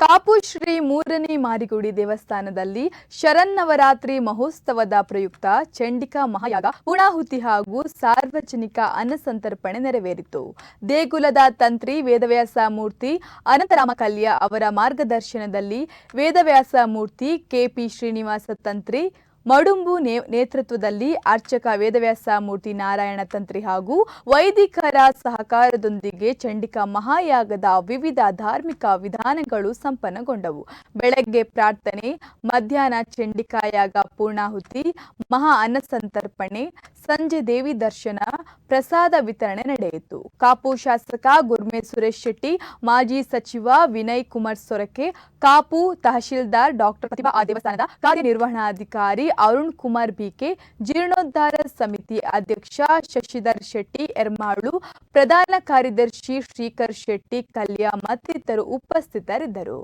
ಕಾಪು ಶ್ರೀ ಮೂರನೇ ಮಾರಿಗುಡಿ ದೇವಸ್ಥಾನದಲ್ಲಿ ಶರನ್ನವರಾತ್ರಿ ಮಹೋತ್ಸವದ ಪ್ರಯುಕ್ತ ಚಂಡಿಕಾ ಮಹಾಯಾಗ ಪೂರ್ಣಾಹುತಿ ಹಾಗೂ ಸಾರ್ವಜನಿಕ ಅನ್ನಸಂತರ್ಪಣೆ ನೆರವೇರಿತು. ದೇಗುಲದ ತಂತ್ರಿ ವೇದವ್ಯಾಸ ಮೂರ್ತಿ ಅನಂತರಾಮ ಕಲ್ಯ ಅವರ ಮಾರ್ಗದರ್ಶನದಲ್ಲಿ ವೇದವ್ಯಾಸ ಮೂರ್ತಿ ಕೆಪಿ ಶ್ರೀನಿವಾಸ ತಂತ್ರಿ ಮಡುಂಬು ನೇತೃತ್ವದಲ್ಲಿ ಅರ್ಚಕ ವೇದವ್ಯಾಸ ಮೂರ್ತಿ ನಾರಾಯಣ ತಂತ್ರಿ ಹಾಗೂ ವೈದಿಕರ ಸಹಕಾರದೊಂದಿಗೆ ಚಂಡಿಕಾ ಮಹಾಯಾಗದ ವಿವಿಧ ಧಾರ್ಮಿಕ ವಿಧಾನಗಳು ಸಂಪನ್ನಗೊಂಡವು. ಬೆಳಗ್ಗೆ ಪ್ರಾರ್ಥನೆ, ಮಧ್ಯಾಹ್ನ ಚಂಡಿಕಾ ಯಾಗ ಪೂರ್ಣಾಹುತಿ, ಮಹಾ ಅನ್ನಸಂತರ್ಪಣೆ, ಸಂಜೆ ದೇವಿ ದರ್ಶನ, ಪ್ರಸಾದ ವಿತರಣೆ ನಡೆಯಿತು. ಕಾಪು ಶಾಸಕ ಗುರ್ಮೆ ಸುರೇಶ್ ಶೆಟ್ಟಿ, ಮಾಜಿ ಸಚಿವ ವಿನಯ್ ಕುಮಾರ್ ಸೊರಕೆ, ಕಾಪು ತಹಶೀಲ್ದಾರ್ ಡಾಕ್ಟರ್ ಪ್ರತಿಭಾ, ದೇವಸ್ಥಾನದ ಕಾರ್ಯನಿರ್ವಹಣಾಧಿಕಾರಿ ಅರುಣ್ ಕುಮಾರ್ ಬಿಕೆ, ಜೀರ್ಣೋದ್ಧಾರ ಸಮಿತಿ ಅಧ್ಯಕ್ಷ ಶಶಿಧರ್ ಶೆಟ್ಟಿ ಎರ್ಮಾಳು, ಪ್ರಧಾನ ಕಾರ್ಯದರ್ಶಿ ಶ್ರೀಕರ್ ಶೆಟ್ಟಿ ಕಲ್ಯ ಮತ್ತಿತರರು ಉಪಸ್ಥಿತರಿದ್ದರು.